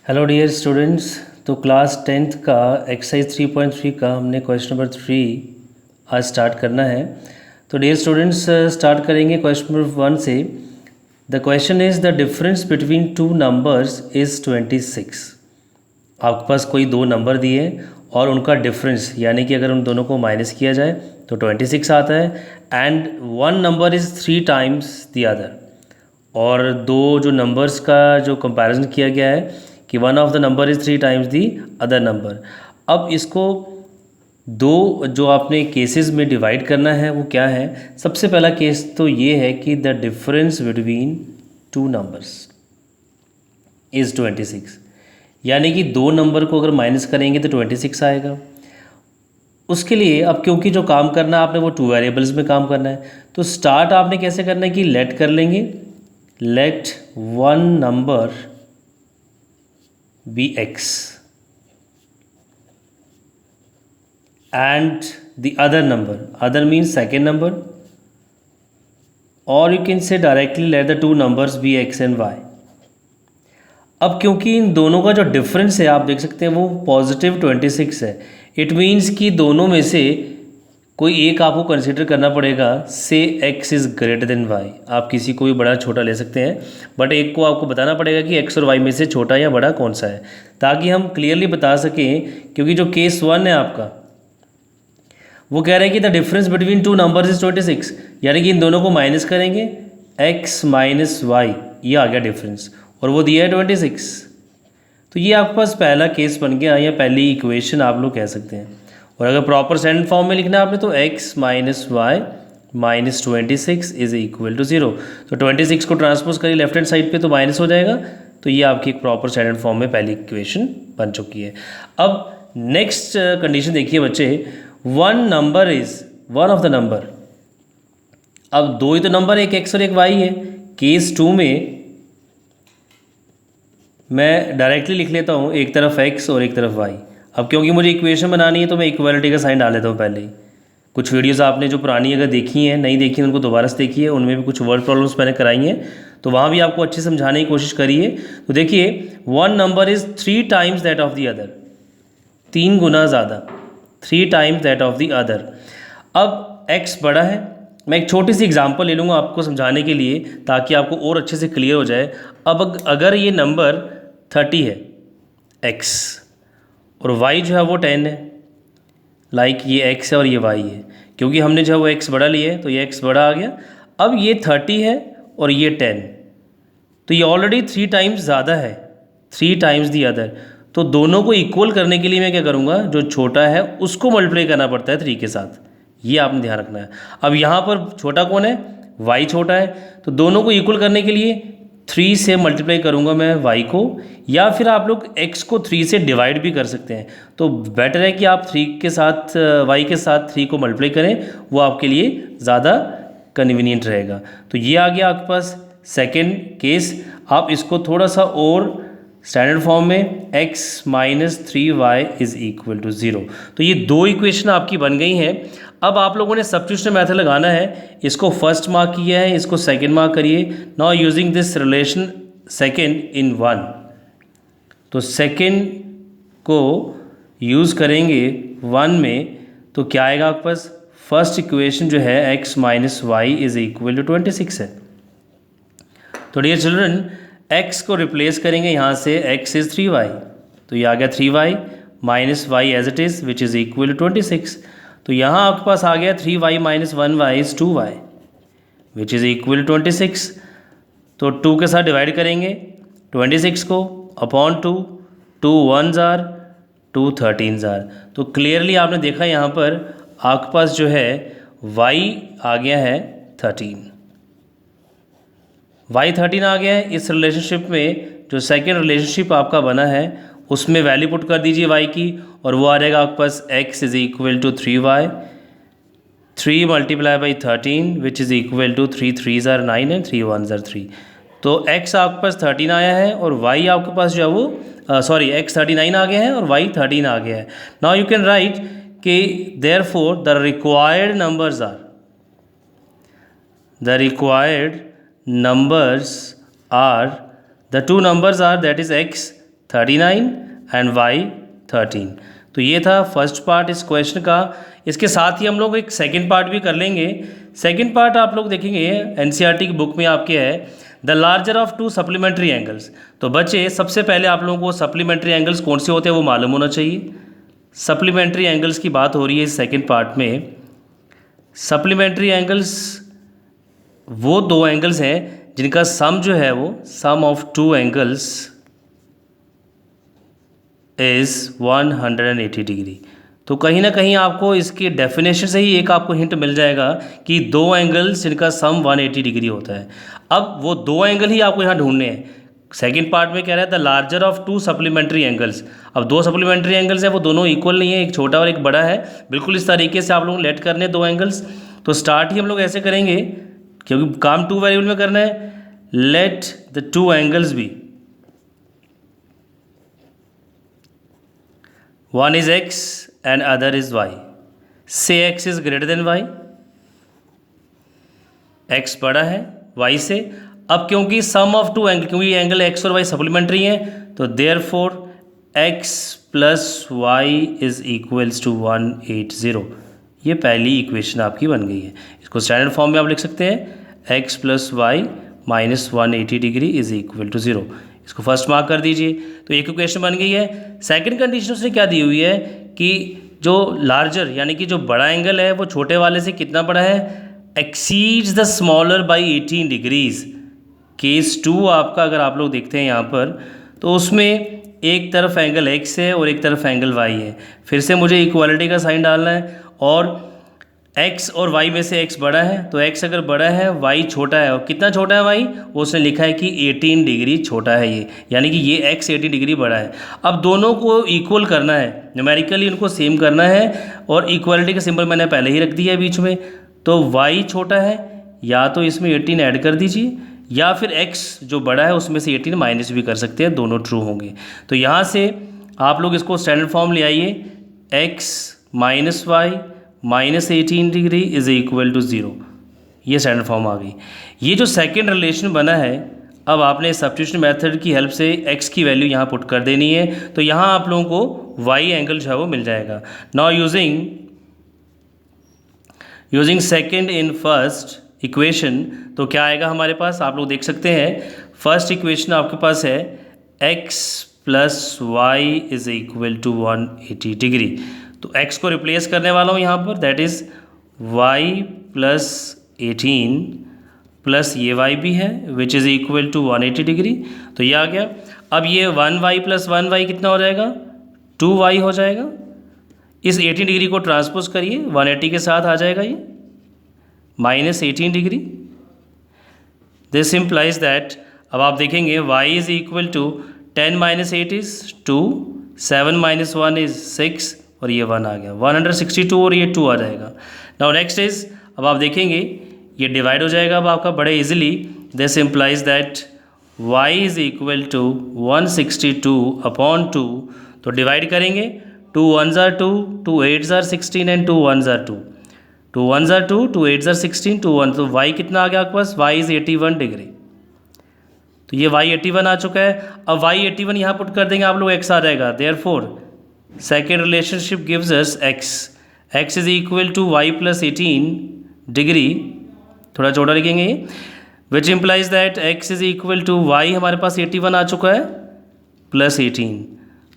Hello dear students. तो class 10th का exercise 3.3 का हमने क्वेश्चन नंबर 3 आज स्टार्ट करना है। तो डियर स्टूडेंट्स स्टार्ट करेंगे क्वेश्चन नंबर 1 से। The question is the difference between two numbers is 26। आपके पास कोई दो नंबर दिए हैं और उनका डिफरेंस यानी कि अगर उन दोनों को माइनस किया जाए तो 26 आता है। And one number is 3 times the other. और दो जो नंबर्स का जो कंपैरिजन किया गया है कि one of the number is 3 times the other number. अब इसको दो जो आपने केसेस में डिवाइड करना है वो क्या है। सबसे पहला केस तो ये है कि the difference between two numbers is 26, यानी कि दो नंबर को अगर माइनस करेंगे तो 26 आएगा। उसके लिए अब क्योंकि जो काम करना है आपने वो टू वेरिएबल्स में काम करना है, तो स्टार्ट आपने कैसे करना है कि लेट कर लेंगे। Let one number be x and the other number, other means second number, or you can say directly let the two numbers be x and y। अब क्योंकि इन दोनों का जो डिफरेंस है आप देख सकते हैं वो पॉजिटिव 26 है। इट मीन्स कि दोनों में से कोई एक आपको कंसिडर करना पड़ेगा। से x is greater than y, आप किसी को भी बड़ा छोटा ले सकते हैं, बट एक को आपको बताना पड़ेगा कि x और y में से छोटा या बड़ा कौन सा है, ताकि हम क्लियरली बता सकें। क्योंकि जो केस 1 है आपका वो कह रहे हैं कि the difference between two numbers is 26, यानी कि इन दोनों को माइनस करेंगे x माइनस वाई, ये आ गया डिफरेंस, और वो दिया है 26। तो ये आपके पास पहला केस बन गया या पहली इक्वेशन आप लोग कह सकते हैं। और अगर प्रॉपर स्टैंडर्ड फॉर्म में लिखना है आपने तो x minus y minus 26 is equal to 0। तो 26 को ट्रांसपोज करिए लेफ्ट हैंड साइड पे तो माइनस हो जाएगा। तो ये आपकी एक प्रॉपर स्टैंडर्ड फॉर्म में पहली इक्वेशन बन चुकी है। अब नेक्स्ट कंडीशन देखिए बच्चे, one number is one of the number. अब दो ही तो नंबर, एक x और एक y है। केस 2 में मैं डायरेक्टली लिख लेता हूँ, एक तरफ x और एक तरफ y। अब क्योंकि मुझे इक्वेशन बनानी है तो मैं इक्वालिटी का साइन डाल देता हूँ पहले ही। कुछ वीडियोस आपने जो पुरानी अगर देखी हैं, नहीं देखी उनको दोबारा से देखिए, उनमें भी कुछ वर्ड प्रॉब्लम्स मैंने कराई हैं, तो वहाँ भी आपको अच्छे समझाने की कोशिश करिए। तो देखिए one number is 3 times that of the other, 3 गुना ज़्यादा, 3 times that of the other. अब x बड़ा है। मैं एक छोटी सी एग्जांपल ले लूँगा आपको समझाने के लिए, ताकि आपको और अच्छे से क्लियर हो जाए। अब अगर ये नंबर 30 है x और y जो है वो 10 है, लाइक ये x है और ये y है, क्योंकि हमने जो है वो x बड़ा लिया है तो ये x बड़ा आ गया। अब ये 30 है और ये 10, तो ये ऑलरेडी 3 टाइम्स ज़्यादा है, 3 टाइम्स दी अदर। तो दोनों को इक्वल करने के लिए मैं क्या करूँगा, जो छोटा है उसको मल्टीप्लाई करना पड़ता है 3 के साथ, ये आपने ध्यान रखना है। अब यहाँ पर छोटा कौन है, y छोटा है, तो दोनों को इक्वल करने के लिए 3 से मल्टीप्लाई करूँगा मैं y को, या फिर आप लोग x को 3 से डिवाइड भी कर सकते हैं। तो बेटर है कि आप 3 के साथ y के साथ 3 को मल्टीप्लाई करें, वो आपके लिए ज़्यादा कन्वीनियंट रहेगा। तो ये आ गया आपके पास सेकेंड केस। आप इसको थोड़ा सा और स्टैंडर्ड फॉर्म में x minus 3y is equal to 0। तो ये दो इक्वेशन आपकी बन गई हैं। अब आप लोगों ने सब्स्टिट्यूशन मेथड लगाना है। इसको फर्स्ट मार्क किया है, इसको सेकंड मार्क करिए। Now using this relation second in one, तो सेकंड को यूज़ करेंगे वन में, तो क्या आएगा आपके पास, फर्स्ट इक्वेशन जो है x minus y is equal to 26 है। तो डियर चिल्ड्रन x को रिप्लेस करेंगे यहाँ से, x इज़ 3y, तो ये आ गया 3y minus y as it is which is equal to 26। तो यहाँ आपके पास आ गया 3y minus 1y is 2y which is equal to 26। तो 2 के साथ डिवाइड करेंगे 26 को upon 2, 2 1s are 2 13s are. तो क्लियरली आपने देखा यहाँ पर आपके पास जो है y आ गया है 13, y13 आ गया है। इस रिलेशनशिप में जो सेकेंड रिलेशनशिप आपका बना है उसमें वैल्यू पुट कर दीजिए y की, और वो आ जाएगा आपके पास x is equal to 3y, 3 multiply by 13 which is equal to 3 3s are 9 and 3 1s are 3। तो x आपके पास 13 आया है और y आपके पास जो है वो सॉरी x 39 आ गया है और y 13 आ गया है। नाउ यू कैन राइट कि therefore the required numbers are, the required numbers are, the two numbers are that is x 39 and y 13। तो ये था फर्स्ट पार्ट इस क्वेश्चन का। इसके साथ ही हम लोग एक सेकंड पार्ट भी कर लेंगे। सेकंड पार्ट आप लोग देखेंगे एनसीईआरटी की बुक में आपके है the larger of to supplementary angles. तो बच्चे सबसे पहले आप लोगों को सप्लीमेंट्री एंगल्स कौन से होते हैं वो मालूम होना चाहिए। सप्लीमेंट्री एंगल्स की बात हो रही है इस सेकंड पार्ट में। सप्लीमेंट्री एंगल्स वो दो एंगल्स हैं जिनका सम जो है वो sum of two angles is 180 degree. तो कहीं ना कहीं आपको इसकी डेफिनेशन से ही एक आपको हिंट मिल जाएगा कि दो एंगल्स जिनका सम 180 डिग्री होता है। अब वो दो एंगल ही आपको यहाँ ढूंढने हैं। सेकंड पार्ट में कह रहा है the larger of to supplementary angles. अब दो सप्लीमेंट्री एंगल्स हैं वो दोनों इक्वल नहीं है, एक छोटा और एक बड़ा है। बिल्कुल इस तरीके से आप लोग लेट करने दो एंगल्स। तो स्टार्ट ही हम लोग ऐसे करेंगे क्योंकि काम टू वेरिएबल में करना है। Let the two angles be, one is x and other is y. Say x is greater than y, x बड़ा है y से। अब क्योंकि सम ऑफ टू एंगल, क्योंकि एंगल x और y सप्लीमेंट्री हैं, तो therefore x plus y is equals to 180। ये पहली इक्वेशन आपकी बन गई है। इसको स्टैंडर्ड फॉर्म में आप लिख सकते हैं x plus y minus 180 degree is equal to 0। इसको फर्स्ट मार्क कर दीजिए। तो एक इक्वेशन बन गई है। सेकंड कंडीशन उसने क्या दी हुई है कि जो लार्जर यानी कि जो बड़ा एंगल है वो छोटे वाले से कितना बड़ा है, exceeds the smaller by 18 degrees. Case 2 आपका अगर आप लोग देखते हैं यहाँ पर, तो उसमें एक तरफ एंगल x है और एक तरफ एंगल y है। फिर से मुझे इक्वालिटी का साइन डालना है और x और y में से x बड़ा है, तो x अगर बड़ा है y छोटा है। और कितना छोटा है y, वो उसने लिखा है कि 18 डिग्री छोटा है ये, यानी कि ये x 18 डिग्री बड़ा है। अब दोनों को इक्वल करना है, न्यूमेरिकली उनको सेम करना है। और इक्वालिटी का सिंबल मैंने पहले ही रख दिया है बीच में। तो y छोटा है, या तो इसमें 18 ऐड कर दीजिए, या फिर x जो बड़ा है उसमें से 18 माइनस भी कर सकते हैं, दोनों ट्रू होंगे। तो यहाँ से आप लोग इसको स्टैंडर्ड फॉर्म ले आइए, x minus y minus 18 degree is equal to 0। ये स्टैंडर्ड फॉर्म आ गई। ये जो सेकंड रिलेशन बना है, अब आपने सब्स्टिट्यूशन मेथड की हेल्प से x की वैल्यू यहाँ पुट कर देनी है। तो यहाँ आप लोगों को y एंगल जो है वो मिल जाएगा। Now using second in first equation, तो क्या आएगा हमारे पास, आप लोग देख सकते हैं। फर्स्ट इक्वेशन आपके पास है x plus y is equal to 180 degree. तो x को रिप्लेस करने वाला हूँ यहाँ पर, that is y plus 18 plus ये y भी है which is equal to 180 degree. तो ये आ गया। अब ये 1y प्लस 1y कितना हो जाएगा, 2y हो जाएगा। इस 18 डिग्री को ट्रांसपोज करिए, 180 के साथ आ जाएगा ये minus 18 degree. This implies that, अब आप देखेंगे y is equal to 10 minus 8 is 2, 7 minus 1 is 6 और ये 1 आ गया, 162 और ये 2 आ जाएगा। नाउ नेक्स्ट इज, अब आप देखेंगे ये डिवाइड हो जाएगा अब आपका बड़े easily. This implies that y is equal to 162 upon 2। तो डिवाइड करेंगे, 2 1s are 2, 2 8s are 16 and 2 1s are 2, 2 1s are 2, 2 8s are 16, 2 1। तो y कितना आ गया आपके पास, y इज 81 डिग्री। तो ये y 81 आ चुका है। अब y 81 यहाँ पुट कर देंगे आप लोग, x आ जाएगा। Therefore second relationship gives us x is equal to y plus 18 degree, थोड़ा छोटा लिखेंगे, which implies that x is equal to y हमारे पास 81 आ चुका है प्लस 18।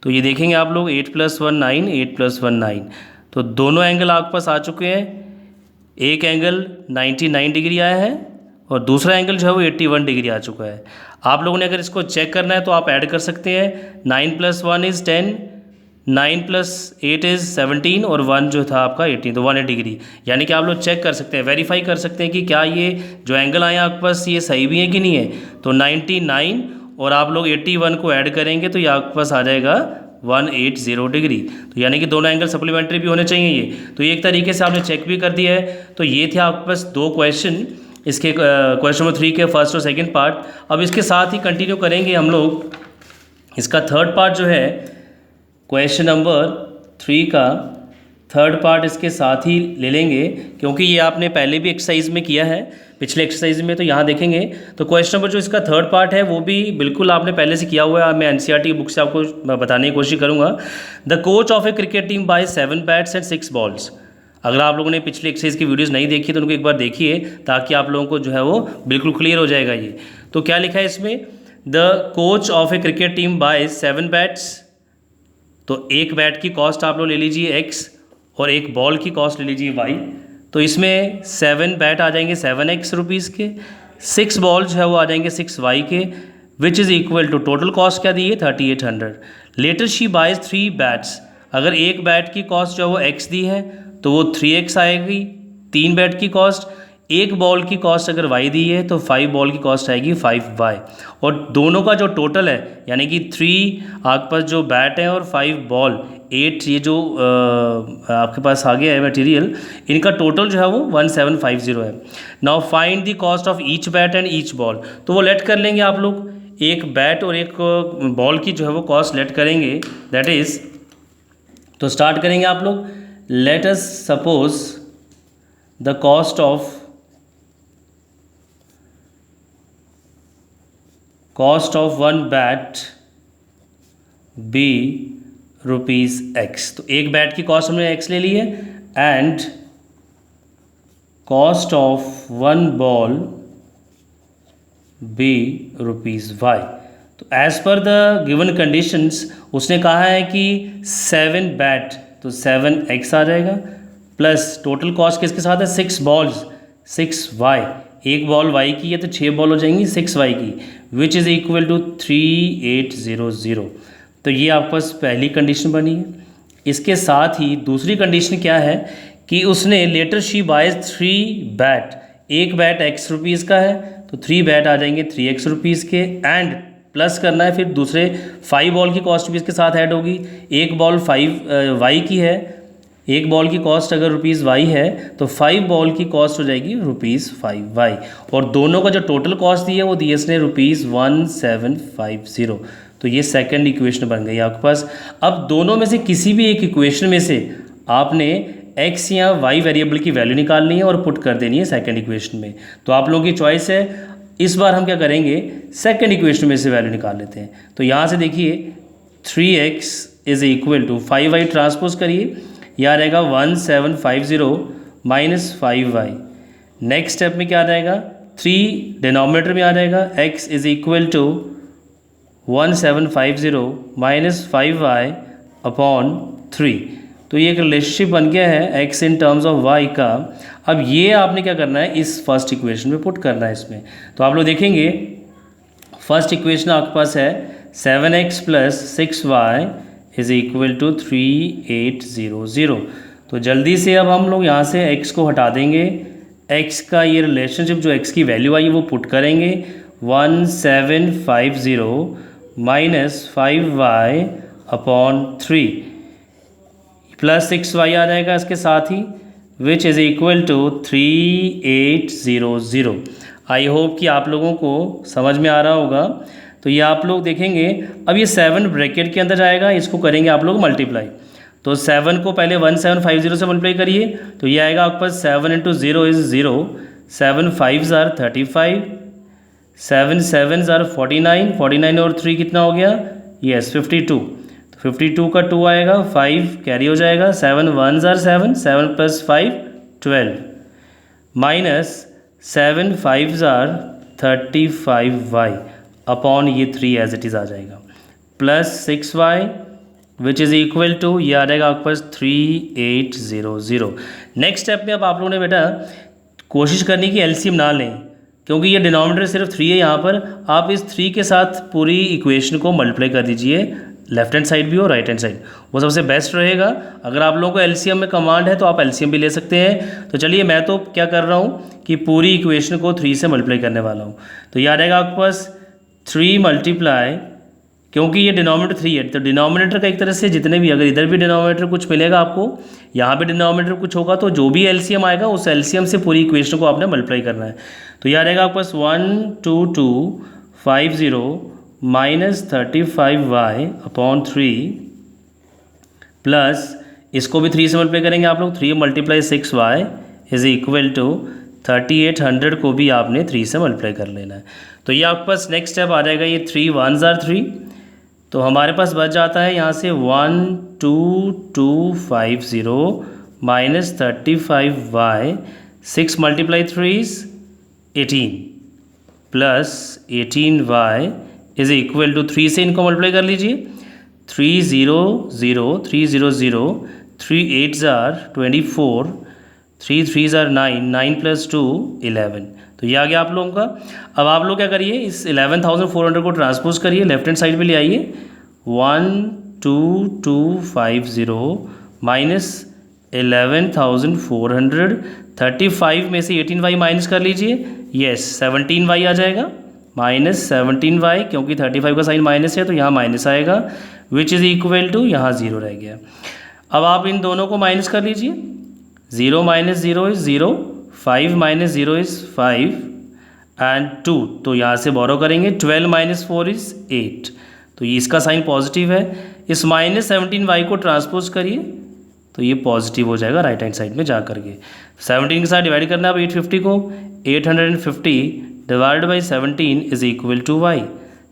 तो ये देखेंगे आप लोग 8 + 1 9, 8 + 1 9। तो दोनों एंगल आपके पास आ चुके हैं। एक एंगल 99 डिग्री आया है और दूसरा एंगल जो है वो 81 डिग्री आ चुका है। आप लोगों ने अगर इसको चेक करना है तो आप ऐड कर सकते हैं। 9 + 1 इज़ 10, 9 + 8 इज़ 17 और 1 जो था आपका 18, तो 180 डिग्री। यानी कि आप लोग चेक कर सकते हैं, वेरीफाई कर सकते हैं कि क्या ये जो एंगल आए आपके पास ये सही भी है कि नहीं है। तो 99 और आप लोग 81 को ऐड करेंगे तो ये आपके पास आ जाएगा 180 डिग्री। तो यानी कि दोनों एंगल सप्लीमेंट्री भी होने चाहिए ये। तो एक तरीके से आपने चेक भी कर दिया है। तो ये थे आपके पास दो क्वेश्चन, इसके क्वेश्चन नंबर 3 के फर्स्ट और सेकंड पार्ट। अब इसके साथ ही कंटिन्यू करेंगे हम लोग इसका थर्ड पार्ट जो है क्वेश्चन नंबर 3 का थर्ड पार्ट इसके साथ ही ले लेंगे, क्योंकि ये आपने पहले भी एक्सरसाइज में किया है। पिछले एक्सरसाइज में। तो यहाँ देखेंगे तो क्वेश्चन नंबर जो इसका थर्ड पार्ट है वो भी बिल्कुल आपने पहले से किया हुआ है। मैं एनसीईआरटी की बुक से आपको बताने की कोशिश करूँगा। The coach of a cricket team buy 7 bats and 6 balls. अगर आप लोगों ने पिछले एक्सरसाइज की वीडियोस नहीं देखी तो उनको एक बार देखिए, ताकि आप लोगों को जो है वो बिल्कुल क्लियर हो जाएगा ये। तो क्या लिखा है इसमें, the coach of a cricket team buy 7 bats. तो एक बैट की कॉस्ट आप लोग ले लीजिए x और एक बॉल की कॉस्ट ले लीजिए y। तो इसमें 7 बैट आ जाएंगे 7x रुपीज़ के, 6 बॉल जो है वो आ जाएंगे 6y के, which is equal to total cost क्या दी है 3800। Later she buys 3 bats. अगर एक बैट की कॉस्ट जो है वो x दी है तो वो 3x आएगी 3 बैट की कॉस्ट। एक बॉल की कॉस्ट अगर y दी है तो 5 बॉल की कॉस्ट आएगी 5y। और दोनों का जो टोटल है यानी कि 3 आपके पास जो बैट है और 5 बॉल 8 ये जो आपके पास आ गया है मटेरियल, इनका टोटल जो है वो 1750 है। Now find the cost of each bat and each ball. तो वो लेट कर लेंगे आप लोग, एक बैट और एक बॉल की जो है वो कॉस्ट लेट करेंगे। दैट इज़, तो स्टार्ट करेंगे आप लोग। Let us suppose the cost of 1 bat be ₹x। तो एक बैट की कॉस्ट हमने x ले ली है, and cost of 1 ball be ₹y। तो as per the given conditions उसने कहा है कि 7 बैट तो 7x आ जाएगा, प्लस टोटल कॉस्ट किसके साथ है 6 बॉल्स 6y। एक बॉल y की है तो 6 बॉल हो जाएंगी 6y की, विच इज़ इक्वल टू 3800। तो ये आपके पास पहली कंडीशन बनी है। इसके साथ ही दूसरी कंडीशन क्या है कि उसने लेटर शी बाइज 3 बैट। एक बैट x रुपीज़ का है तो 3 बैट आ जाएंगे 3x रुपीज़ के, एंड प्लस करना है फिर दूसरे 5 बॉल की कॉस्ट भी इसके साथ ऐड होगी। एक बॉल 5 y की है, एक बॉल की कॉस्ट अगर ₹y है तो 5 बॉल की कॉस्ट हो जाएगी ₹5y। और दोनों का जो टोटल कॉस्ट दी है वो दी है इसने ₹1750। तो ये सेकंड इक्वेशन बन गई आपके पास। अब दोनों में से किसी भी एक इक्वेशन में से आपने x या y वेरिएबल की वैल्यू निकालनी है और पुट कर देनी है सेकंड इक्वेशन में। तो आप लोगों की चॉइस है। इस बार हम क्या करेंगे, सेकंड इक्वेशन में से वैल्यू निकाल लेते हैं। तो यहाँ से देखिए 3x is equal to 5y transpose करिए, यहाँ रहेगा 1750 माइनस 5y। नेक्स्ट स्टेप में क्या आ जाएगा, 3 डिनोमिनेटर में आ जाएगा, x is equal to 1750 minus 5y upon 3। तो ये एक रिलेशनशिप बन गया है x in terms of y का। अब ये आपने क्या करना है, इस फर्स्ट इक्वेशन में पुट करना है इसमें। तो आप लोग देखेंगे फर्स्ट इक्वेशन आपके पास है 7x plus 6y is equal to 3800। तो जल्दी से अब हम लोग यहाँ से x को हटा देंगे, x का ये रिलेशनशिप जो x की वैल्यू आई है वो पुट करेंगे। 1750 minus 5y upon 3 plus 6y आ जाएगा इसके साथ ही, which is equal to 3800। I hope कि आप लोगों को समझ में आ रहा होगा। तो ये आप लोग देखेंगे, अब ये 7 ब्रैकेट के अंदर जाएगा, इसको करेंगे आप लोग मल्टीप्लाई। तो 7 को पहले 1750 से मल्टीप्लाई करिए, तो ये आएगा आपके पास 7 इंटू 0 इज़ 0, 7 5 ज़ार 35, 7 7 ज़ार 49, 49 और 3 कितना हो गया, यस 52। 52 का 2 आएगा, 5 कैरी हो जाएगा, 7 1 ज़ार 7, 7 प्लस 5 12, माइनस 7 5 ज़ार 35y अपॉन ये 3 एज इट इज़ आ जाएगा, plus 6y which is equal to ये आ जाएगा आपके पास 3800। नेक्स्ट स्टेप में अब आप लोगों ने बेटा कोशिश करनी कि एलसीएम ना लें, क्योंकि ये डिनोमिनेटर सिर्फ 3 है यहाँ पर। आप इस 3 के साथ पूरी इक्वेशन को मल्टीप्लाई कर दीजिए, लेफ्ट हैंड साइड भी और राइट हैंड साइड, वो सबसे बेस्ट रहेगा। अगर आप लोगों को एलसीएम में कमांड है तो आप एलसीएम भी ले सकते हैं। तो चलिए मैं तो क्या कर रहा हूँ कि पूरी इक्वेशन को 3 से मल्टीप्लाई करने वाला हूँ। तो ये आ जाएगा आपके पास 3 मल्टीप्लाई, क्योंकि ये डिनोमिनेटर 3 है तो डिनोमिनेटर का एक तरह से जितने भी, अगर इधर भी डिनोमिनेटर कुछ मिलेगा आपको, यहाँ पे डिनोमिनेटर कुछ होगा, तो जो भी एलसीएम आएगा उस एलसीएम से पूरी इक्वेशन को आपने मल्टीप्लाई करना है। तो ये आ जाएगा आपके पास 12250 माइनस 35y अपॉन 3 प्लस इसको भी 3 से मल्टीप्लाई करेंगे आप लोग, 3 multiply 6y is equal to 3800 को भी आपने 3 से मल्टीप्लाई कर लेना है। तो ये आपके पास नेक्स्ट स्टेप आ जाएगा, ये 3 1s are 3, तो हमारे पास बच जाता है यहाँ से 12250 minus 35y, 6 × 3 is 18 plus 18y is equal to 3 से इनको मल्टीप्लाई कर लीजिए, 300 300 3 8s are 24, 3 3s are 9, 9 + 2 11। तो ये आ गया आप लोगों का। अब आप लोग क्या करिए, इस 11,400 को ट्रांसपोज करिए, लेफ्ट हैंड साइड पे ले आइए, 12250 माइनस 11,400, 35 में से 18y माइनस कर लीजिए, यस 17y आ जाएगा, माइनस 17y, क्योंकि 35 का साइन माइनस है तो यहाँ माइनस आएगा, विच इज़ इक्वल टू, यहाँ 0 रह गया। अब आप इन दोनों को माइनस कर लीजिए, 0 - 0 इज़ 0, 5 - 0 इज़ 5 एंड 2, तो यहाँ से बोरो करेंगे, 12 - 4 इज़ 8, तो ये इसका साइन पॉजिटिव है। इस माइनस 17y को ट्रांसपोज करिए तो ये पॉजिटिव हो जाएगा राइट हैंड साइड में जा करके। 17 के साथ डिवाइड करना है अब 850 को, 850 divide by 17 is equal to y,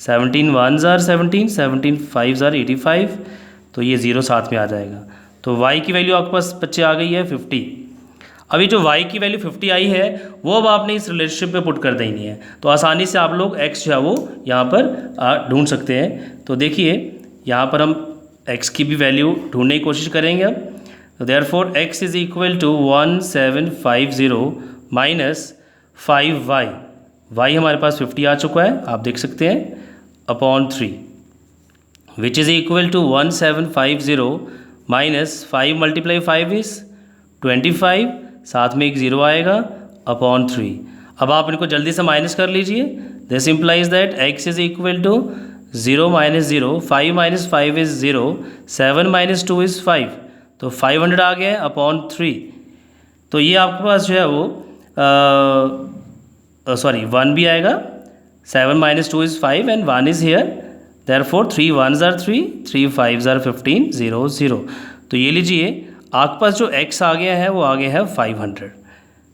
17 1s are 17, 17 5s are 85, तो ये 0 साथ में आ जाएगा। तो y की वैल्यू आपके पास बच्चे आ गई है 50। अभी जो y की वैल्यू 50 आई है वो अब आपने इस रिलेशनशिप में पुट कर देनी है, तो आसानी से आप लोग x जो है वो यहाँ पर ढूंढ सकते हैं। तो देखिए यहाँ पर हम x की भी वैल्यू ढूंढने की कोशिश करेंगे अब। तो therefore x is equal to 1750 minus 5y, y हमारे पास 50 आ चुका है, आप देख सकते हैं, upon 3, which is equal to 1750 minus 5 × 5 is 25, साथ में एक 0 आएगा, अपॉन 3। अब आप इनको जल्दी से माइनस कर लीजिए, this implies that x is equal to 0 - 0, 5 - 5 is 0, 7 - 2 is 5, तो 500 आ गया अपॉन 3। तो ये आपके पास जो है वो 1 भी आएगा, 7 - 2 is 5 and 1 is here, therefore 3 1s are 3, 3 5s are 15, 0 0। तो ये लीजिए आपके पास जो x आ गया है वो आ गया है 500।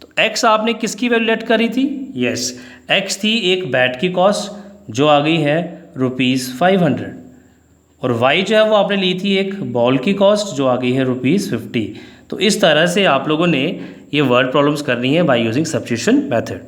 तो x आपने किसकी वैल्यू लेट करी थी, यस x थी एक बैट की कॉस्ट जो आ गई है ₹500, और y जो है वो आपने ली थी एक बॉल की कॉस्ट जो आ गई है ₹50। तो इस तरह से आप लोगों ने ये वर्ड प्रॉब्लम्स करनी है बाय यूजिंग सब्स्टिट्यूशन मेथड।